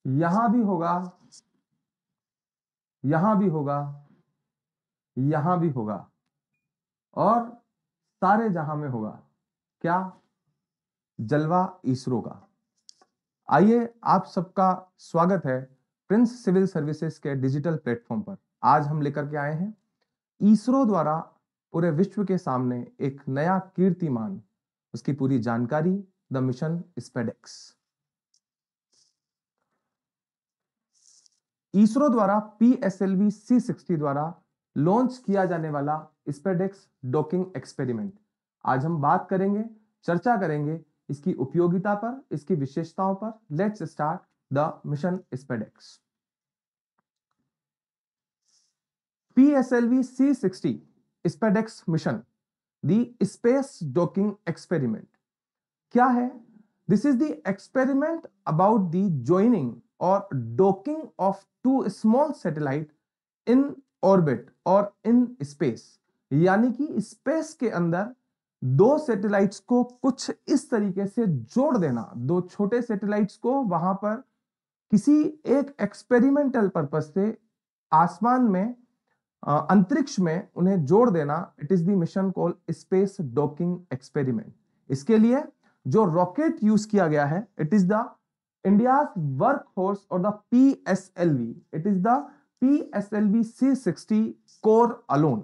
यहां भी होगा, यहां भी होगा, यहां भी होगा, और सारे जहां में होगा। क्या? जलवा इसरो का। आइए, आप सबका स्वागत है प्रिंस सिविल सर्विसेज के डिजिटल प्लेटफॉर्म पर। आज हम लेकर के आए हैं इसरो द्वारा पूरे विश्व के सामने एक नया कीर्तिमान, उसकी पूरी जानकारी, द मिशन स्पेडेक्स। इसरो द्वारा PSLV C60 द्वारा लॉन्च किया जाने वाला स्पेडेक्स डॉकिंग एक्सपेरिमेंट। आज हम बात करेंगे, चर्चा करेंगे इसकी उपयोगिता पर, इसकी विशेषताओं पर। Let's start the mission SPADEX. PSLV C60 SPADEX mission, the space docking experiment. क्या है? This is the experiment about the joining और docking of two small satellite in orbit और इन स्पेस। यानी कि स्पेस के अंदर दो सैटेलाइट्स को कुछ इस तरीके से जोड़ देना, दो छोटे सैटेलाइट्स को वहां पर किसी एक एक्सपेरिमेंटल पर्पस से आसमान में, अंतरिक्ष में उन्हें जोड़ देना। It is the mission called space docking experiment. इसके लिए जो रॉकेट यूज किया गया है, it is the India work force और the PSLV। It is the PSLV C60 core alone.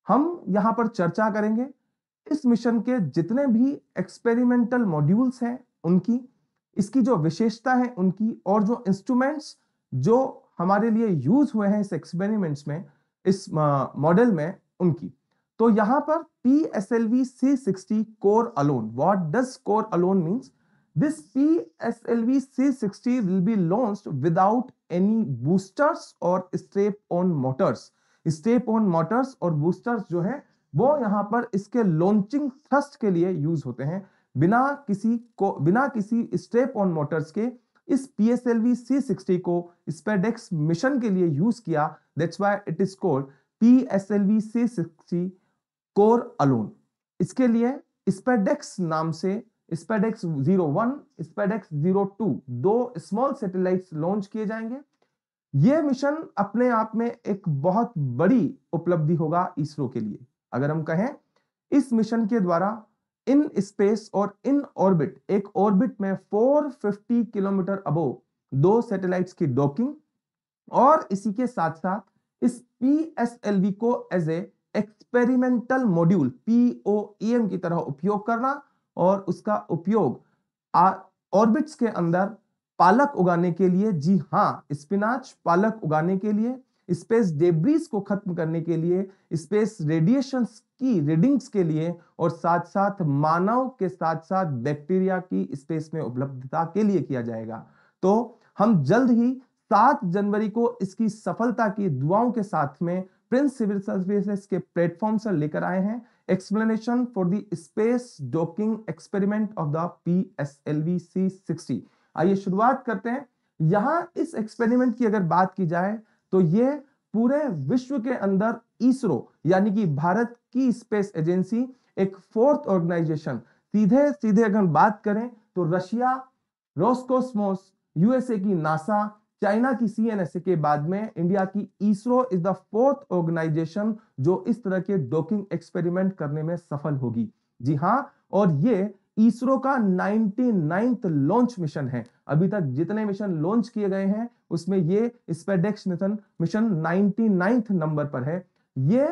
हम यहां पर चर्चा करेंगे इस मिशन के जितने भी एक्सपेरिमेंटल मॉड्यूल्स हैं उनकी, इसकी जो विशेषता है उनकी, और जो इंस्ट्रूमेंट्स जो हमारे लिए यूज हुए हैं इस एक्सपेरिमेंट्स में, इस मॉडल में, उनकी। तो यहां पर PSLV C60 core alone, what does core alone means? This PSLV C60 will be launched without any boosters और step on Motors. Step on Motors और बूस्टर्स जो है वो यहां पर इसके लॉन्चिंग थ्रस्ट के लिए यूज होते हैं। बिना किसी स्टेप ऑन मोटर्स के इस PSLV C60 को स्पेडेक्स मिशन के लिए यूज किया। That's why it is called PSLV C60 core alone. इसके लिए स्पेडेक्स नाम से स्पेडेक्स 01, स्पेडेक्स 02 दो स्मॉल सैटेलाइट्स लॉन्च किए जाएंगे। यह मिशन अपने आप में एक बहुत बड़ी उपलब्धि होगा इसरो के लिए। अगर हम कहें, इस मिशन के द्वारा इन स्पेस और इन ऑर्बिट, एक ऑर्बिट में 450 किलोमीटर अबोव दो सैटेलाइट्स की डॉकिंग, और इसी के साथ साथ इस PSLV को as a experimental module POEM की तरह उपयोग करना, और उसका उपयोग ऑर्बिट्स के अंदर पालक उगाने के लिए, जी हां, स्पिनाच पालक उगाने के लिए, स्पेस डेब्रीज को खत्म करने के लिए, स्पेस रेडिएशंस की रीडिंग्स के लिए, और साथ साथ मानव के साथ साथ बैक्टीरिया की स्पेस में उपलब्धता के लिए किया जाएगा। तो हम जल्द ही 7 जनवरी को इसकी सफलता की दुआओं के साथ में प्रिंस सिविल सर्विसेज के प्लेटफॉर्म से लेकर आए हैं explanation for the space docking experiment of the PSLV C60। आइए शुरुआत करते हैं। यहां इस एक्सपेरिमेंट की अगर बात की जाए तो यह पूरे विश्व के अंदर इसरो यानी कि भारत की स्पेस एजेंसी एक फोर्थ ऑर्गेनाइजेशन, सीधे सीधे अगर बात करें तो रशिया रोस्कोस्मोस, USA की नासा, चाइना की CNSA के बाद में इंडिया की ISRO is the fourth organisation जो इस तरह के डॉकिंग एक्सपेरिमेंट करने में सफल होगी। जी हां, और ये इसरो का 99th लॉन्च मिशन है। अभी तक जितने मिशन लॉन्च किए गए हैं उसमें ये स्पेडेक्स मिशन 99th नंबर पर है। ये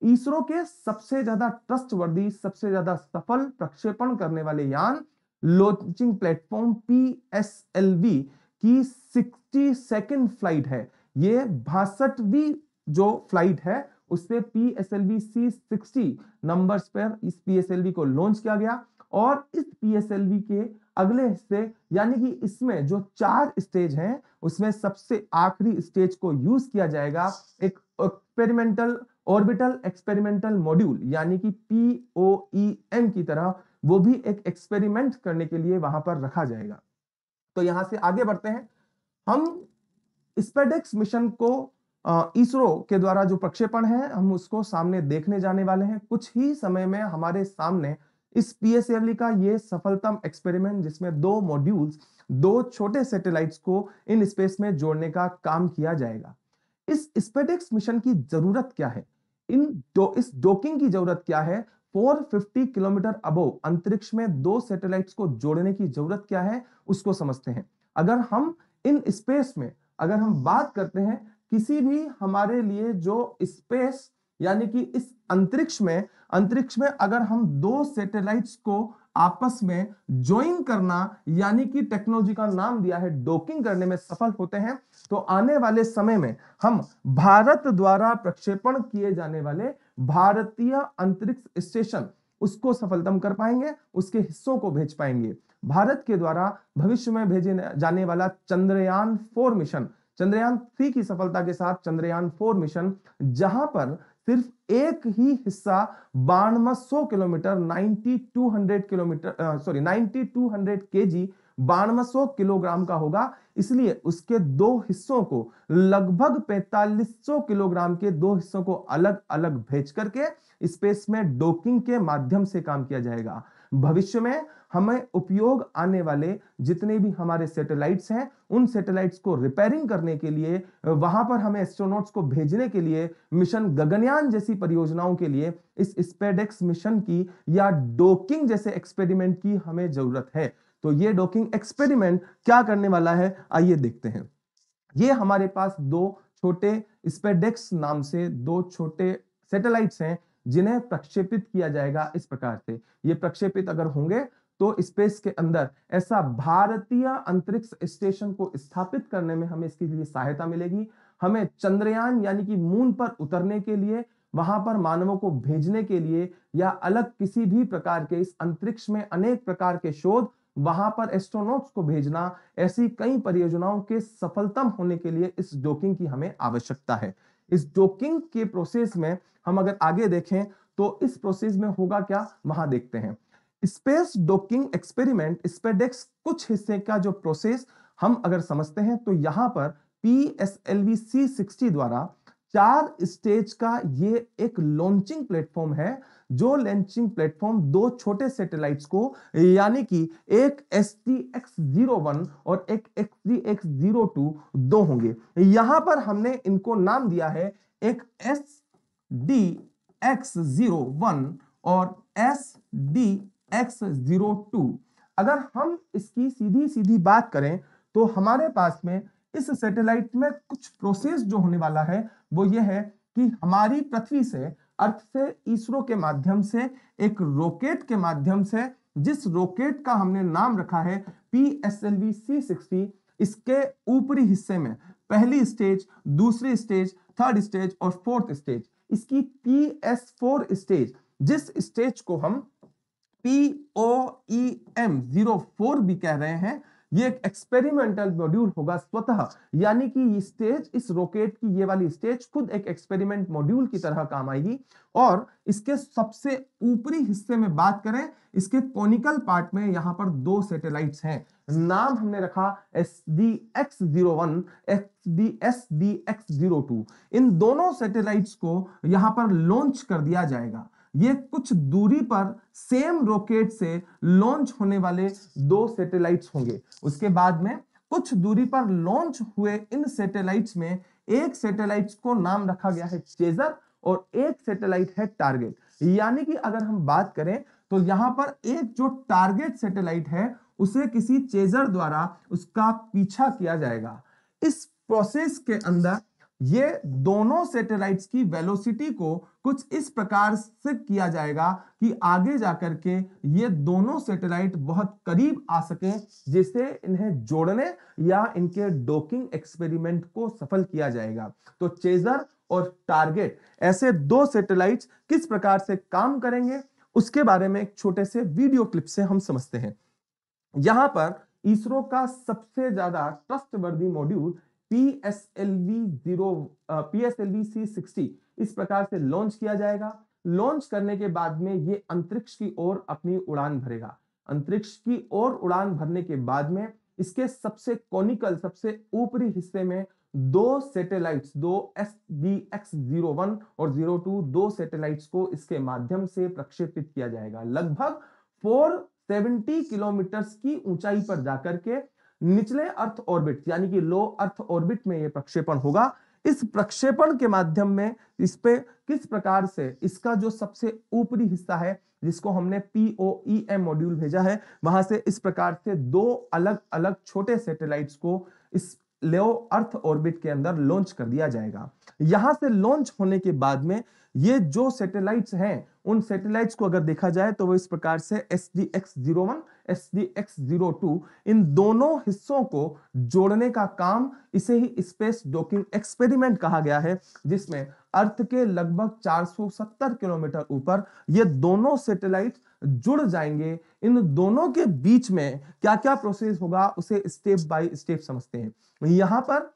इसरो के सबसे ज्यादा ट्रस्टवर्दी, सबसे ज्यादा सफल प्रक्षेपण करने वाले यान, लॉन्चिंग प्लेटफॉर्म PSLV की 62nd फ्लाइट है। ये 62वीं जो फ्लाइट है उससे PSLV C60 नंबर्स पर इस PSLV को लॉन्च किया गया। और इस PSLV के अगले हिस्से यानी कि इसमें जो 4 स्टेज हैं उसमें सबसे आखिरी स्टेज को यूज किया जाएगा एक एक्सपेरिमेंटल ऑर्बिटल एक्सपेरिमेंटल मॉड्यूल यानी कि POEM की तरह, वो भी एक एक्सपेरिमेंट करने के लिए वहां पर रखा जाएगा। तो यहां से आगे बढ़ते हैं। हम स्पेडेक्स मिशन को इसरो के द्वारा जो प्रक्षेपण है हम उसको सामने देखने जाने वाले हैं। कुछ ही समय में हमारे सामने इस PSLV का ये सफलतम एक्सपेरिमेंट जिसमें दो मॉड्यूल्स दो छोटे सैटेलाइट्स को इन स्पेस में जोड़ने का काम किया जाएगा। इस स्पेसडेक्स मिशन की जरूरत क्या है, इस डॉकिंग की जरूरत क्या है, 450 किलोमीटर अबव अंतरिक्ष में दो सैटेलाइट्स को जोड़ने की जरूरत क्या है, उसको समझते हैं। अगर हम इन स्पेस में अगर हम बात करते हैं किसी भी हमारे लिए जो स्पेस यानी कि इस अंतरिक्ष में अगर हम दो सैटेलाइट्स को आपस में ज्वाइन करना यानी कि टेक्नोलॉजी का नाम दिया है डॉकिंग करने में सफल होते हैं, तो आने वाले समय में हम भारत द्वारा प्रक्षेपण किए जाने वाले भारतीय अंतरिक्ष स्टेशन उसको सफलतम कर पाएंगे, उसके हिस्सों को भेज पाएंगे। भारत के द्वारा भविष्य में भेजे जाने वाला चंद्रयान 4 मिशन, चंद्रयान 3 की सफलता के साथ चंद्रयान 4 मिशन, जहां पर सिर्फ एक ही हिस्सा 9200 किलोमीटर 9200 किलोमीटर 9200 केजी 9200 किलोग्राम का होगा, इसलिए उसके दो हिस्सों को लगभग 4500 किलोग्राम के दो हिस्सों को अलग अलग भेज करके स्पेस में डॉकिंग के माध्यम से काम किया जाएगा। भविष्य में हमें उपयोग आने वाले जितने भी हमारे सैटेलाइट्स हैं उन सैटेलाइट्स को रिपेयरिंग करने के लिए, वहां पर हमें एस्ट्रोनॉट्स को भेजने के लिए, मिशन गगनयान जैसी परियोजनाओं के लिए इस स्पेसडेक्स मिशन की या डॉकिंग जैसे एक्सपेरिमेंट की हमें जरूरत है। तो ये डॉकिंग एक्सपेरिमेंट क्या करने वाला है, आइए देखते हैं। ये हमारे पास दो छोटे स्पेसडेक्स नाम से दो छोटे सैटेलाइट्स हैं जिन्हें प्रक्षेपित किया जाएगा इस प्रकार से। ये प्रक्षेपित अगर होंगे तो स्पेस के अंदर ऐसा भारतीय अंतरिक्ष स्टेशन को स्थापित करने में हमें इसके लिए सहायता मिलेगी। हमें चंद्रयान यानी कि मून पर उतरने के लिए, वहां पर मानवों को भेजने के लिए या अलग किसी भी प्रकार के इस अंतरिक्ष में अनेक प्रकार के शोध, वहां पर एस्ट्रोनॉट्स को भेजना, ऐसी कई परियोजनाओं के सफलतम होने के लिए इस डॉकिंग की हमें आवश्यकता है। इस डॉकिंग के प्रोसेस में हम अगर आगे देखें तो इस प्रोसेस में होगा क्या, वहां देखते हैं। स्पेस डॉकिंग एक्सपेरिमेंट स्पेसडेक्स कुछ हिस्से का जो प्रोसेस हम अगर समझते हैं तो यहां पर PSLV C60 द्वारा 4 स्टेज का ये एक लॉन्चिंग प्लेटफॉर्म है। जो लॉन्चिंग प्लेटफॉर्म दो छोटे सैटेलाइट्स को यानी कि एक SDX-01 और एक SDX-02 दो होंगे। यहां पर हमने इनको नाम दिया है एक SDX-01 और SDX-02। अगर हम इसकी सीधी सीधी बात करें तो हमारे पास में इस सैटेलाइट में कुछ प्रोसेस जो होने वाला है वो ये है कि हमारी पृथ्वी से, अर्थ से इसरो के माध्यम से एक रॉकेट के माध्यम से, जिस रॉकेट का हमने नाम रखा है PSLV C60, इसके ऊपरी हिस्से में पहली स्टेज, दूसरी स्टेज, थर्ड स्टेज और फोर्थ स्टेज, इसकी PS4 स्टेज, जिस स्टेज को हम POEM04 भी कह रहे हैं, ये एक एक्सपेरिमेंटल मॉड्यूल होगा स्वतः, यानी कि ये स्टेज, इस रॉकेट की ये वाली स्टेज खुद एक एक्सपेरिमेंट मॉड्यूल की तरह काम आएगी। और इसके सबसे ऊपरी हिस्से में बात करें, इसके कॉनिकल पार्ट में यहां पर दो सैटेलाइट्स हैं, नाम हमने रखा SDX-01, SDX-02। इन दोनों सैटेलाइट्स को यहां पर लॉन्च कर दिया जाएगा। ये कुछ दूरी पर सेम रॉकेट से लॉन्च होने वाले दो सैटेलाइट्स होंगे। उसके बाद में कुछ दूरी पर लॉन्च हुए इन सैटेलाइट्स में एक सैटेलाइट्स को नाम रखा गया है चेजर और एक सैटेलाइट है टारगेट। यानी कि अगर हम बात करें तो यहां पर एक जो टारगेट सैटेलाइट है उसे किसी चेजर द्वारा उसका पीछा किया जाएगा। इस प्रोसेस के अंदर ये दोनों सैटेलाइट्स की वेलोसिटी को कुछ इस प्रकार से किया जाएगा कि आगे जाकर के ये दोनों सैटेलाइट बहुत करीब आ सके, जिससे इन्हें जोड़ने या इनके डॉकिंग एक्सपेरिमेंट को सफल किया जाएगा। तो चेजर और टारगेट ऐसे दो सैटेलाइट्स किस प्रकार से काम करेंगे उसके बारे में एक छोटे से वीडियो क्लिप से हम समझते हैं। यहां पर इसरो का सबसे ज्यादा ट्रस्टवर्दी मॉड्यूल PSLV C60 इस प्रकार से लॉन्च किया जाएगा। लॉन्च करने के बाद में ये अंतरिक्ष की ओर अपनी उड़ान भरेगा। अंतरिक्ष की ओर उड़ान भरने के बाद में इसके सबसे कॉनिकल, सबसे ऊपरी हिस्से में दो सैटेलाइट्स, दो SDX-01 और 02, दो सैटेलाइट्स को इसके माध्यम से प्रक्षेपित किया जाएगा। लगभग 470 किलोमीटर की ऊंचाई पर जाकर के निचले अर्थ ऑर्बिट यानी कि लो अर्थ ऑर्बिट में ये प्रक्षेपण होगा। इस प्रक्षेपण के माध्यम में इस पे किस प्रकार से इसका जो सबसे ऊपरी हिस्सा है जिसको हमने POEM मॉड्यूल भेजा है, वहां से इस प्रकार से दो अलग अलग छोटे सैटेलाइट्स को इस लो अर्थ ऑर्बिट के अंदर लॉन्च कर दिया जाएगा। यहां से लॉन्च होने के बाद में ये जो सैटेलाइट्स हैं उन सैटेलाइट्स को अगर देखा जाए तो वो इस प्रकार से SDX-01, SDX-02 इन दोनों हिस्सों को जोड़ने का काम, इसे ही स्पेस डॉकिंग एक्सपेरिमेंट कहा गया है, जिसमें अर्थ के लगभग 470 किलोमीटर ऊपर ये दोनों सैटेलाइट जुड़ जाएंगे। इन दोनों के बीच में क्या क्या प्रोसेस होगा उसे स्टेप बाय स्टेप समझते हैं। यहां पर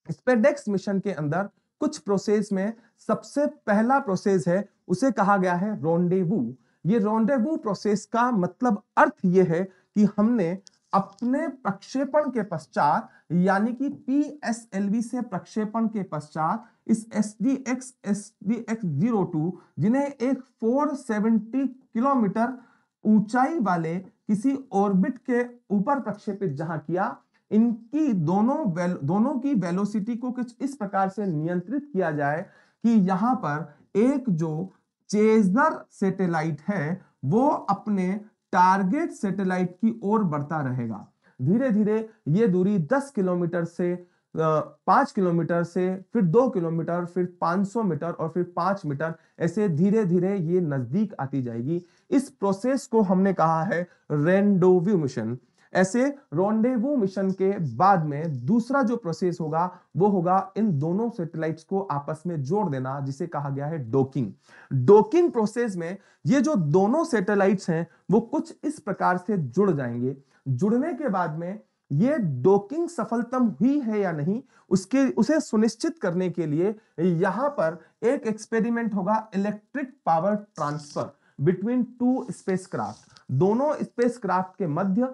स्पेडेक्स मिशन के अंदर कुछ प्रोसेस में सबसे पहला प्रोसेस है उसे कहा गया है रोंडेवू। ये रोंडेवू प्रोसेस का मतलब अर्थ ये है कि हमने अपने प्रक्षेपण के पश्चात यानी कि PSLV से प्रक्षेपण के पश्चात इस SDX-02 जिन्हें एक 470 किलोमीटर ऊंचाई वाले किसी ऑर्बिट के ऊपर प्रक्षेपित जहां किया, इनकी दोनों की वेलोसिटी को कुछ इस प्रकार से नियंत्रित किया जाए कि यहां पर एक जो चेजनर सैटेलाइट है वो अपने टारगेट सैटेलाइट की ओर बढ़ता रहेगा। धीरे धीरे ये दूरी 10 किलोमीटर से 5 किलोमीटर से फिर 2 किलोमीटर फिर 500 मीटर और फिर 5 मीटर ऐसे धीरे धीरे ये नजदीक आती जाएगी। इस प्रोसेस को हमने कहा है रेंडोवू मिशन। ऐसे रोंडेवू मिशन के बाद में दूसरा जो प्रोसेस होगा वो होगा इन दोनों सैटेलाइट्स को आपस में जोड़ देना, जिसे कहा गया है डॉकिंग। डॉकिंग प्रोसेस में ये जो दोनों सैटेलाइट्स हैं वो कुछ इस प्रकार से जुड़ जाएंगे। जुड़ने के बाद में ये डॉकिंग सफलतम हुई है या नहीं उसे सुनिश्चित करने के लिए यहां पर एक एक्सपेरिमेंट होगा, electric power transfer between two spacecraft. दोनों स्पेसक्राफ्ट के मध्य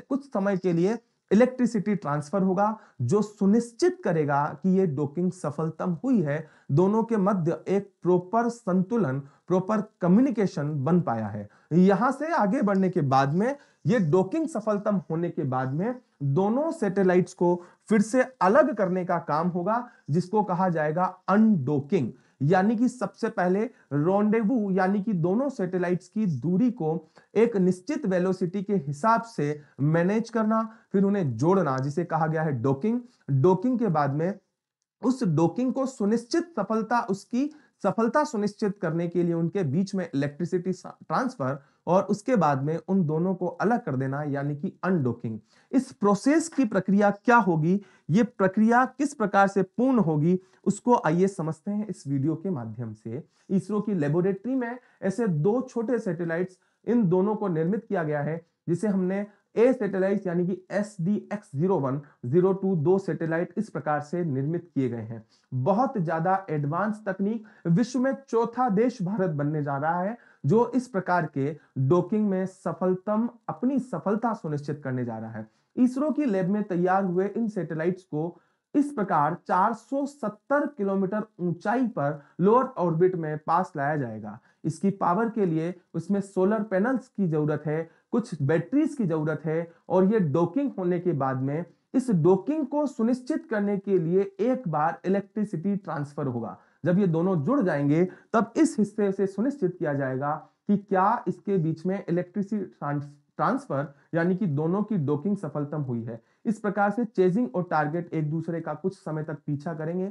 कुछ समय के लिए इलेक्ट्रिसिटी ट्रांसफर होगा जो सुनिश्चित करेगा कि ये डॉकिंग सफलतम हुई है, दोनों के मध्य एक प्रॉपर संतुलन, प्रॉपर कम्युनिकेशन बन पाया है। यहां से आगे बढ़ने के बाद में ये डॉकिंग सफलतम होने के बाद में दोनों सैटेलाइट्स को फिर से अलग करने का काम होगा, जिसको कहा जाएगा अनडॉकिंग। यानी कि सबसे पहले रोंडेवू यानी कि दोनों सैटेलाइट्स की दूरी को एक निश्चित वेलोसिटी के हिसाब से मैनेज करना, फिर उन्हें जोड़ना, जिसे कहा गया है डॉकिंग। डॉकिंग के बाद में उस डॉकिंग को उसकी सफलता सुनिश्चित करने के लिए उनके बीच में इलेक्ट्रिसिटी ट्रांसफर और उसके बाद में उन दोनों को अलग कर देना यानी कि अनडॉकिंग। इस प्रोसेस की प्रक्रिया क्या होगी, ये प्रक्रिया किस प्रकार से पूर्ण होगी, उसको आइए समझते हैं इस वीडियो के माध्यम से। इसरो की लेबोरेटरी में ऐसे दो छोटे सैटेलाइट्स, इन दोनों को निर्मित किया गया है, जिसे हमने ए सैटेलाइट यानी कि SDX-01, 02 दो सैटेलाइट इस प्रकार से निर्मित किए गए हैं। बहुत ज्यादा एडवांस तकनीक, विश्व में चौथा देश भारत बनने जा रहा है जो इस प्रकार के डॉकिंग में अपनी सफलता सुनिश्चित करने जा रहा है। इसरो की लैब में तैयार हुए इन सैटेलाइट्स को इस प्रकार 470 किलोमीटर ऊंचाई पर लोअर ऑर्बिट में पास लाया जाएगा। इसकी पावर के लिए उसमें सोलर पैनल्स की जरूरत है, कुछ बैटरीज की जरूरत है, और ये डॉकिंग होने के बाद में इस डॉकिंग को सुनिश्चित करने के लिए एक बार इलेक्ट्रिसिटी ट्रांसफर होगा। जब ये दोनों जुड़ जाएंगे तब इस हिस्से से सुनिश्चित किया जाएगा कि क्या इसके बीच में इलेक्ट्रिसिटी ट्रांसफर यानी कि दोनों की डॉकिंग सफलतम हुई है। इस प्रकार से चेजिंग और टारगेट एक दूसरे का कुछ समय तक पीछा करेंगे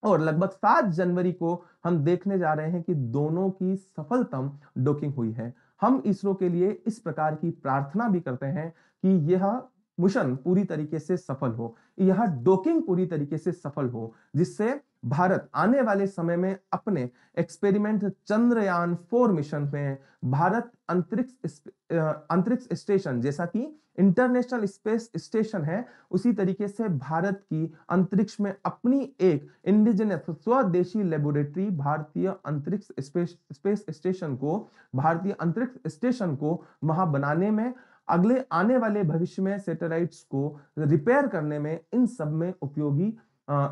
और लगभग 7 जनवरी को हम देखने जा रहे हैं कि दोनों की सफलतम डॉकिंग हुई है। हम इसरो के लिए इस प्रकार की प्रार्थना भी करते हैं कि यह मिशन पूरी तरीके से सफल हो, यह डॉकिंग पूरी तरीके से सफल हो, जिससे भारत आने वाले समय में अपने एक्सपेरिमेंट चंद्रयान 4 मिशन में भारत अंतरिक्ष स्टेशन, जैसा कि इंटरनेशनल स्पेस स्टेशन है, उसी तरीके से भारत की अंतरिक्ष में अपनी एक इंडिजिनस स्वदेशी लेबोरेटरी भारतीय अंतरिक्ष स्टेशन को वहां बनाने में, अगले आने वाले भविष्य में सैटेलाइट्स को रिपेयर करने में, इन सब में उपयोगी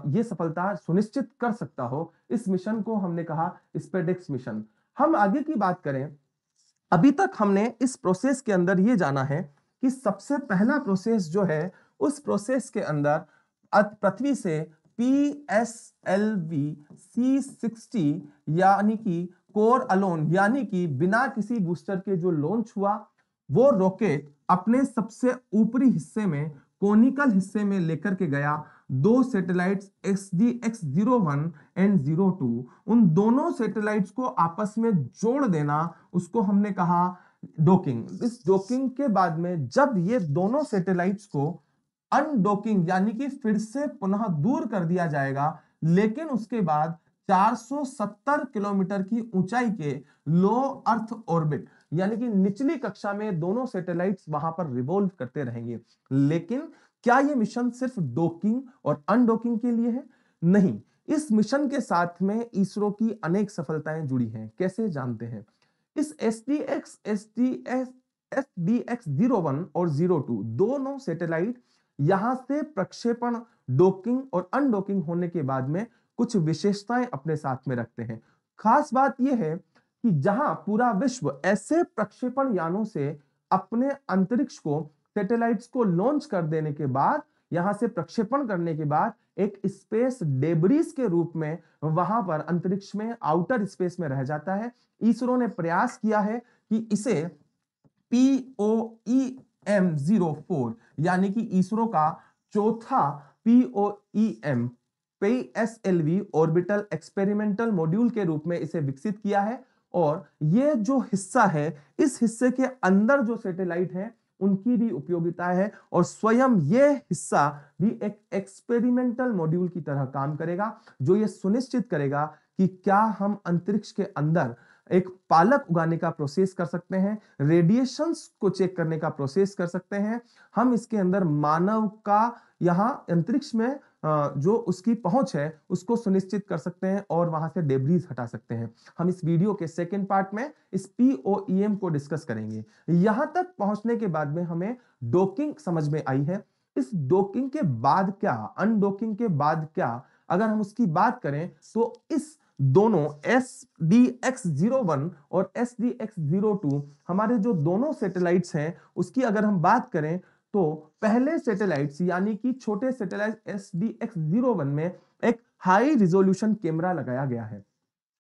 ये सफलता सुनिश्चित कर सकता हो। इस मिशन को हमने कहा स्पेडेक्स मिशन। हम आगे की बात करें, अभी तक हमने इस प्रोसेस के अंदर ये जाना है कि सबसे पहला प्रोसेस जो है उस प्रोसेस के अंदर पृथ्वी से PSLV C60 यानी कि कोर अलोन यानी कि बिना किसी बूस्टर के जो लॉन्च हुआ, वो रॉकेट अपने सबसे ऊपरी हिस्से में कोनिकल हिस्से में लेकर के गया दो सैटेलाइट्स SDX-01 एंड 02। उन दोनों सैटेलाइट्स को आपस में जोड़ देना, उसको हमने कहा डॉकिंग। इस डॉकिंग के बाद में जब ये दोनों सैटेलाइट्स को अनडॉकिंग यानी कि फिर से पुनः दूर कर दिया जाएगा, लेकिन उसके बाद 470 किलोमीटर की ऊंचाई के लो अर्थ ऑर्बिट यानी कि निचली कक्षा में दोनों सैटेलाइट्स वहां पर रिवॉल्व करते रहेंगे। लेकिन क्या यह मिशन सिर्फ डॉकिंग और अनडॉकिंग के लिए है? नहीं, इस मिशन के साथ में इसरो की अनेक सफलताएं जुड़ी हैं। कैसे जानते हैं? इस SDX-01 और 02 दोनों सैटेलाइट यहां से प्रक्षेपण, डॉकिंग और अनडॉकिंग होने के बाद में कुछ विशेषताएं अपने साथ में रखते हैं। खास बात यह है कि जहां पूरा विश्व ऐसे प्रक्षेपण यानों से अपने अंतरिक्ष को, सैटेलाइट्स को लॉन्च कर देने के बाद, यहां से प्रक्षेपण करने के बाद एक स्पेस डेब्रिस के रूप में वहां पर अंतरिक्ष में, आउटर स्पेस में रह जाता है। इसरो ने प्रयास किया है कि इसे POEM-04 यानी कि इसरो का चौथा POEM PSLV orbital experimental module के रूप में इसे विकसित किया है। और ये जो हिस्सा है, इस हिस्से के अंदर जो सैटेलाइट हैं उनकी भी उपयोगिता है, और स्वयं ये हिस्सा भी एक एक्सपेरिमेंटल मॉड्यूल की तरह काम करेगा, जो ये सुनिश्चित करेगा कि क्या हम अंतरिक्ष के अंदर एक पालक उगाने का प्रोसेस कर सकते हैं, रेडिएशंस को चेक करने का प्रोसेस कर सकते हैं, हम इसके अंदर मानव का यहां अंतरिक्ष में जो उसकी पहुंच है उसको सुनिश्चित कर सकते हैं और वहां से डेब्रीज हटा सकते हैं। हम इस वीडियो के सेकंड पार्ट में इस POEM को डिस्कस करेंगे। यहां तक पहुंचने के बाद में हमें डॉकिंग समझ में आई है। इस डॉकिंग के बाद क्या, अनडॉकिंग के बाद क्या, अगर हम उसकी बात करें तो इस दोनों SDX-01 और SDX-02 हमारे जो दोनों सैटेलाइट्स हैं उसकी अगर हम बात करें तो पहले सैटेलाइट्स यानी कि छोटे सैटेलाइट SDX-01 में एक हाई रिजोल्यूशन कैमरा लगाया गया है।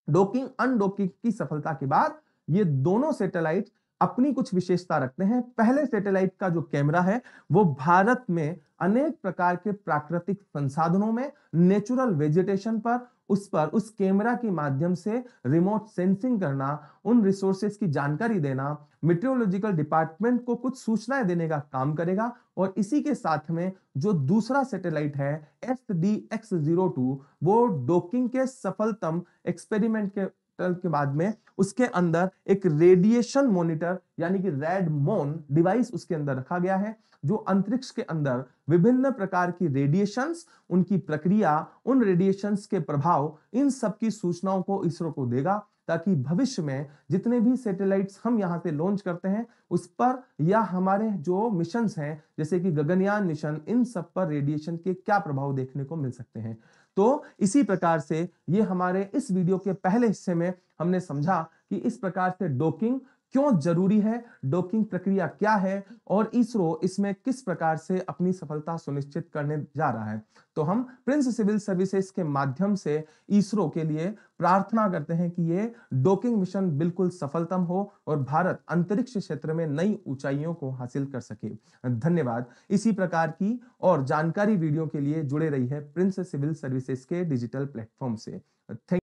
डॉकिंग अनडॉकिंग की सफलता के बाद ये दोनों सैटेलाइट अपनी कुछ विशेषता रखते हैं। पहले सैटेलाइट का जो कैमरा है वो भारत में अनेक प्रकार के प्राकृतिक संसाधनों में, नेचुरल वेजिटेशन पर उस कैमरा के माध्यम से रिमोट सेंसिंग करना, उन रिसोर्सेज की जानकारी देना, मेट्रोलॉजिकल डिपार्टमेंट को कुछ सूचनाएं देने का काम करेगा। और इसी के साथ में जो दूसरा सैटेलाइट है SDX-02 वो डॉकिंग के सफलतम एक्सपेरिमेंट के बाद में उसके अंदर एक रेडिएशन मॉनिटर यानी कि रेड मोन डिवाइस उसके अंदर रखा गया है, जो अंतरिक्ष के अंदर विभिन्न प्रकार की रेडिएशंस, उनकी प्रक्रिया, उन रेडिएशंस के प्रभाव, इन सब की सूचनाओं को इसरो को देगा, ताकि भविष्य में जितने भी सैटेलाइट्स हम यहां से लॉन्च करते हैं उस पर, या हमारे जो मिशंस हैं जैसे कि गगनयान मिशन, इन सब पर रेडिएशन के क्या प्रभाव देखने को मिल सकते हैं। तो इसी प्रकार से ये हमारे इस वीडियो के पहले हिस्से में हमने समझा कि इस प्रकार से डॉकिंग क्यों जरूरी है, डॉकिंग प्रक्रिया क्या है और इसरो इसमें किस प्रकार से अपनी सफलता सुनिश्चित करने जा रहा है। तो हम प्रिंस सिविल सर्विसेज के माध्यम से इसरो के लिए प्रार्थना करते हैं कि ये डॉकिंग मिशन बिल्कुल सफलतम हो और भारत अंतरिक्ष क्षेत्र में नई ऊंचाइयों को हासिल कर सके। धन्यवाद। इसी प्रकार की और जानकारी वीडियो के लिए जुड़े रही है प्रिंस सिविल सर्विसेज के डिजिटल प्लेटफॉर्म से। थैंक